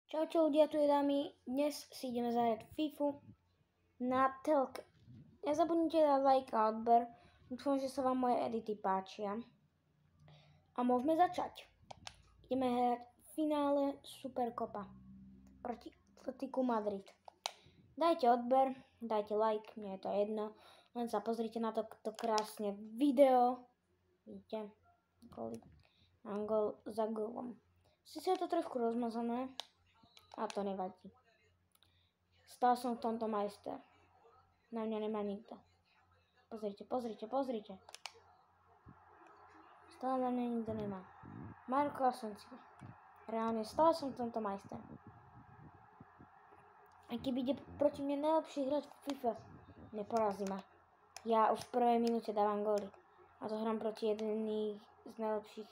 Čaute ľudia, tu je Dami. Dnes si ideme zahrať FIFU na telke. Nezabudnite dať like a odber. Dúfam, že sa vám moje edity páčia. A môžeme začať. Ideme hrať v finále Supercopa proti Atletiku Madrid. Dajte odber, dajte like, mne je to jedno. Len sa pozrite na to krásne video. Vidíte? Gól za gólom. Sice je to trošku rozmazané, a to nevadí. Stal som v tomto majster. Na mňa nemá nikto. Pozrite. Stále na mňa nikto nemá. Marko Asensio. Reálne stal som v tomto majster. A keby ide proti mne najlepší hráč v FIFA, neporazí ma. Ja už v prvej minúte dávam góly. A to hrám proti jedných z najlepších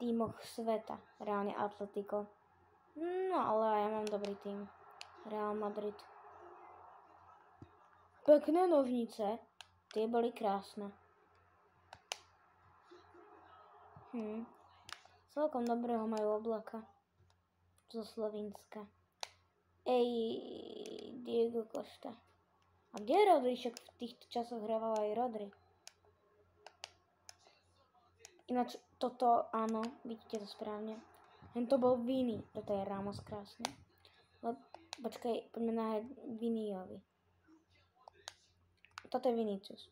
tímoch sveta. Reálne Atletico. No ale ja mám dobrý tým. Real Madrid. Pekné nožnice. Tie boli krásne. Celkom dobrého majú Oblaka. Zo Slovinska. Diego Costa. A kde je Rodri? Však v týchto časoch hrával aj Rodri. Ináč toto, áno, vidíte to správne. To bol Vini. Toto je Ramos krásne. Počkaj, poďme nahrať Viniovi. Toto je Vinicius.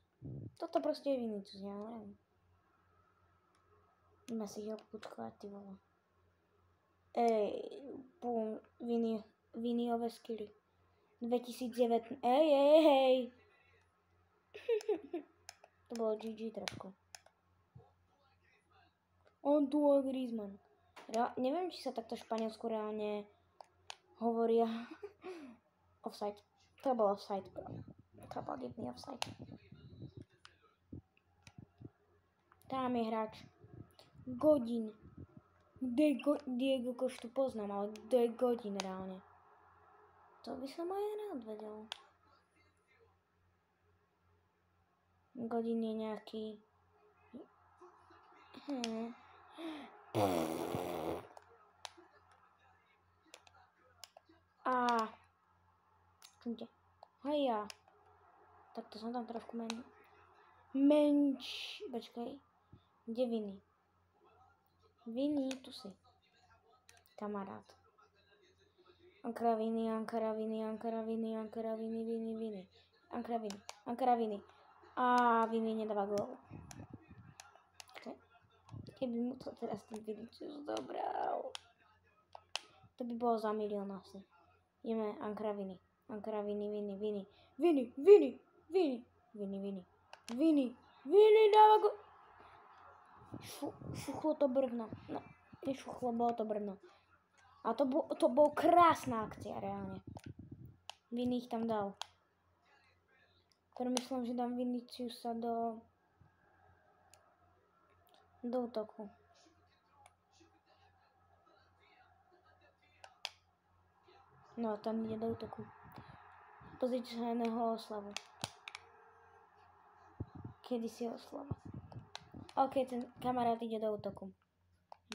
Toto proste je Vinicius, ja neviem. Ideme si ho počkovať, ty vole. Bum, Viniové skilly. 2019. Hej. To bolo GG trošku. Antoine Griezmann. Neviem, či sa takto v Španielsku reálne hovoria. Offside. To bol offside. To bol divný offside. Tam je hráč. Godin. Diego Costu poznám, ale kto je Godin reálne? To by som aj rád vedel. Godin je nejaký... Čunte. Haja. Tak to som tam trošku Počkaj. Kde Vini? Vini, tu si. Kamarát. Ankara Vini. Vini nedáva gól. Keby mu to teraz ten Vinicius dobral. To by bolo za milión asi. Ideme Ankara Vini. Vini dáva go... Šuchlo to brvno. No, nešuchlo, bolo to brvno. A to bol krásna akcia, reálne. Vini ich tam dal. Myslím, že dám Viniciusa do útoku. No, tam ide do útoku. Pozrite sa na jeho oslavu. Kedy si oslava? OK, ten kamarát ide do útoku.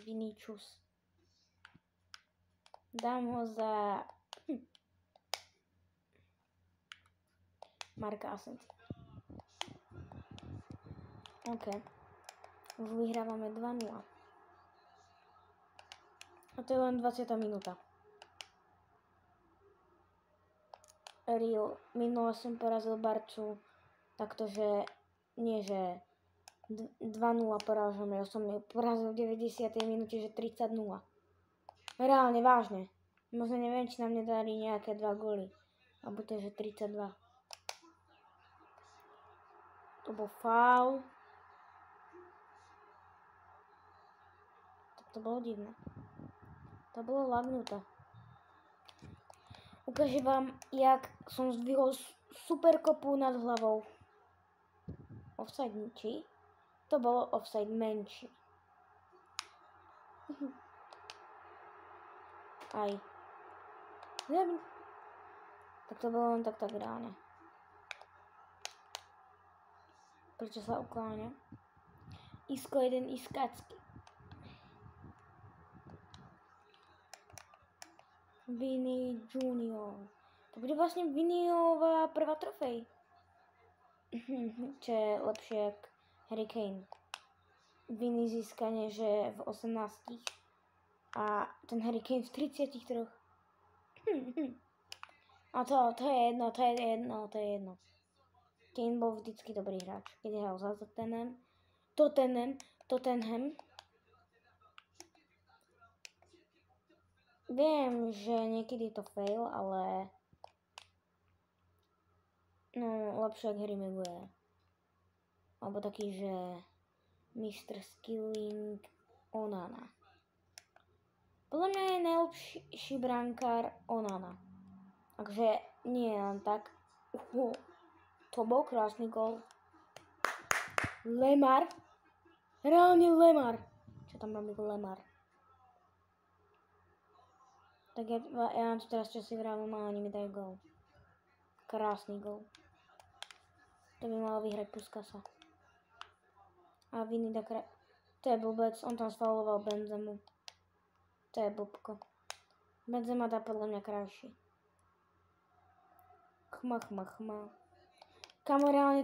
Vinicius. Dám ho za... Marka Asensio. OK. Už vyhrávame 2-0. A to je len 20. minúta. Minule som porazil Barcu takto, že nie, že 2-0 porážam, ja som ju porazil v 90. minúte, že 30-0. Reálne, vážne. Možno neviem, či nám nedali nejaké 2 góly. Alebo to je, že 32. To bol faul. Tak to bolo divné. To bolo lagnuté. Ukážem vám, jak som zdvihol Supercopu nad hlavou. Offside či? To bolo offside menší. Aj. Tak to bolo len tak reálne. Prečo sa ukláňa? Isko jeden iskácky. Vini Junior. To bude vlastne Viniová prvá trofej. Čo je lepšie jak Harry Kane. Vini získanie, že v 18. A ten Harry Kane v 33. A to je jedno. Kane bol vždycky dobrý hráč. Keď hral za Tottenham. Viem, že niekedy je to fail, ale no, lepšie ako Harry Maguire. Alebo taký, že Mr. Skilling Onana. Podľa mňa je najlepší brankár Onana. Takže nie len tak. To bol krásny gól. Lemar. Reálne Lemar. Čo tam robí Lemar? Tak ja mám tu teraz čo si vravím a oni mi dajú gól. Krásny gól. To by malo vyhrať Puskasa. A Vini dá To je blbec, on tam sfauloval Benzemu. To je blbko. Benzema dá podľa mňa krajší. Chma. Kamo reálne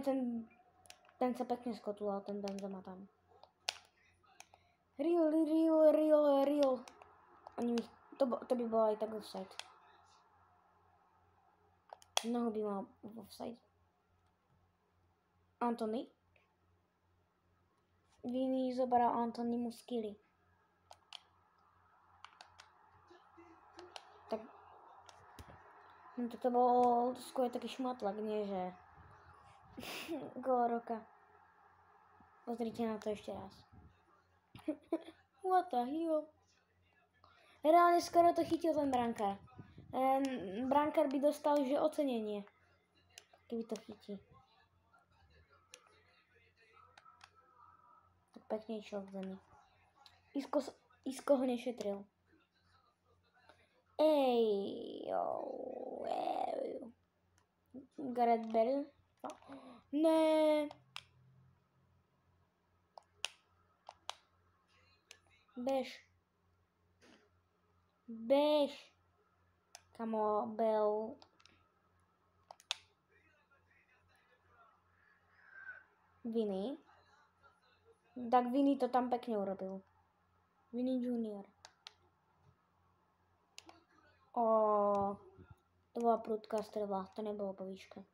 ten sa pekne skotulal, ten Benzema tam. Real. To by bolo aj tak offside. Mnoho by mal offside. Antony. Vini zobral Antonymu skilly. Tak. No to bol skôr taký šmatlak, nie že gól roka. Pozrite na to ešte raz. What the hell? Reálne skoro to chytil ten brankár. Brankár by dostal že ocenenie. Keby to chytí. Tak pekne išiel v zemi. Isko ho nešetril. Gareth Bale. Ne. Bež. Kamo, Bale. Vini. Tak Vini to tam pekne urobil. Vini Junior. To bola prudká strela. To nebolo po výške.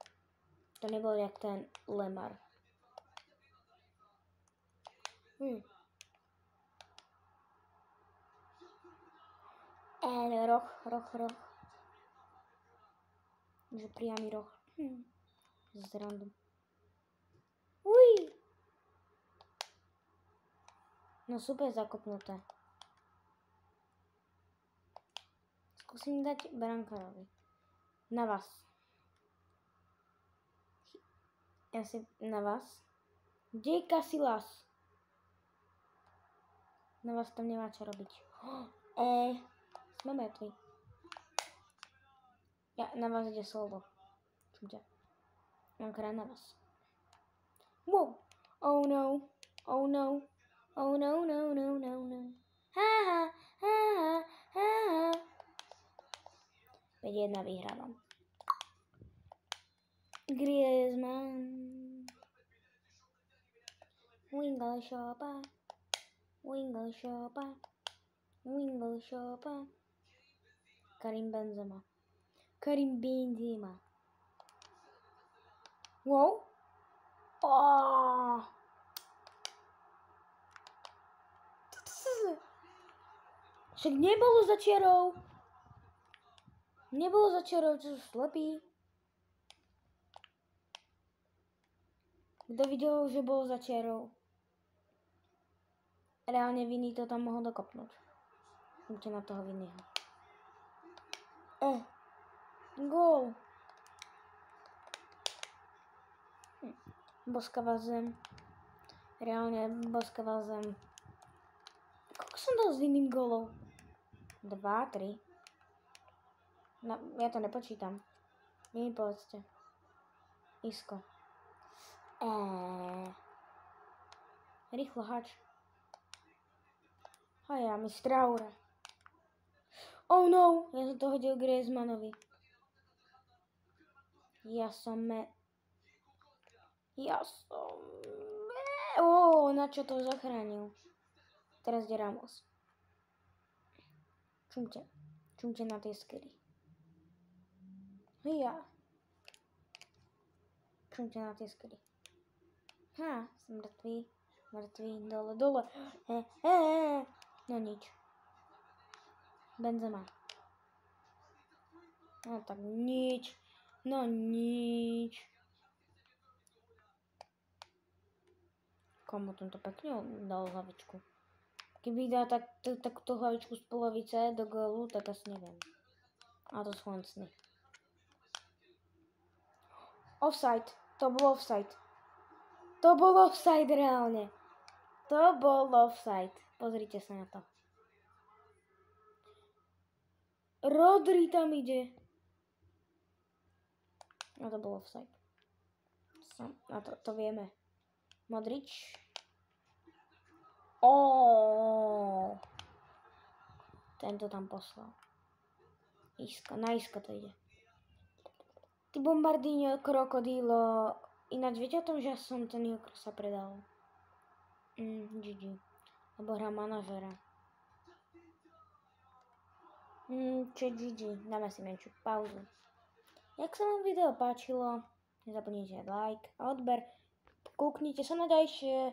To nebol jak ten Lemar. Roh. Že priamy roh. Z random. Uj! No super zakopnuté. Skúsim dať brankárovi. Na vás. Na vás. Kde je Casillas? Na vás tam nemá čo robiť. Sme mŕtvi. Na vás ide slovo. Čuďa. Mám krát na vás. Wow. Oh no. Ha. 5-1 vyhrávam. Griezmann. Wingle shopper. Karim Benzema. Wow. Však nebolo za čiarou. Čo sú slepí. Kto videl, že bolo za čiarou? Reálne Vini to tam mohol dokopnúť. Poďte na toho Viniho. Gól. Boskavá zem. Reálne boskavá zem. Koľko som dal s Vinim gólov? 2, 3. No, ja to nepočítam. Vy mi povedzte. Isko. Rýchlo hač. A ja mi Straure. Oh no, ja som to hodil Griezmannovi. Na čo to zachránil? Teraz ide Ramos. Čumte na tie skily. Čumte na tie skily. Som mŕtvý, dole. No nič. Benzema. No tak nič. Komu tento pekne dal hlavičku. Keby dal takúto hlavičku z polovice do gólu, tak asi neviem. A to sú len sny. Offside. To bol offside. To bol offside reálne. To bol offside. Pozrite sa na to. Rodri tam ide. A to bol offside. A to vieme. Modrič. Tento tam poslal. Na isko to ide. Ty Bombardino, krokodílo. Ináč viete o tom, že som ten sa predal? GG. Lebo hrám manažera. Čo GG. Dáme si menšiu pauzu. Jak sa vám video páčilo, nezabudnite like a odber. Kúknite sa na ďalšie